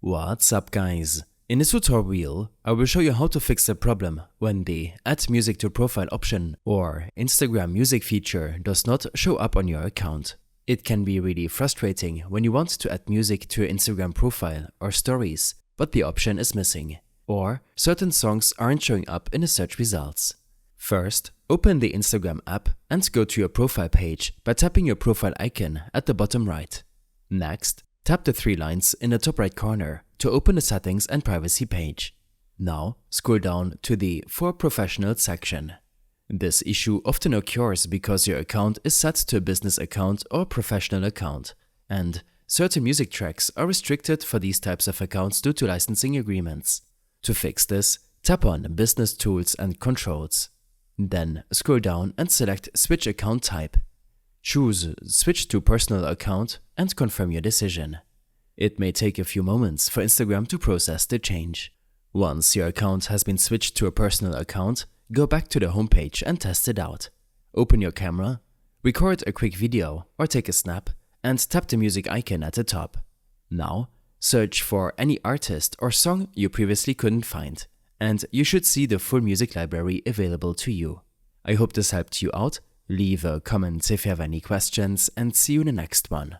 What's up guys? In this tutorial, I will show you how to fix the problem when the Add Music to Profile option or Instagram music feature does not show up on your account. It can be really frustrating when you want to add music to your Instagram profile or stories, but the option is missing, or certain songs aren't showing up in the search results. First, open the Instagram app and go to your profile page by tapping your profile icon at the bottom right. Next, tap the three lines in the top right corner to open the settings and privacy page. Now, scroll down to the For Professionals section. This issue often occurs because your account is set to a business account or professional account, and certain music tracks are restricted for these types of accounts due to licensing agreements. To fix this, tap on Business Tools and Controls. Then scroll down and select Switch Account Type. Choose Switch to Personal Account and confirm your decision. It may take a few moments for Instagram to process the change. Once your account has been switched to a personal account, go back to the homepage and test it out. Open your camera, record a quick video or take a snap, and tap the music icon at the top. Now, search for any artist or song you previously couldn't find, and you should see the full music library available to you. I hope this helped you out. Leave a comment if you have any questions, and see you in the next one.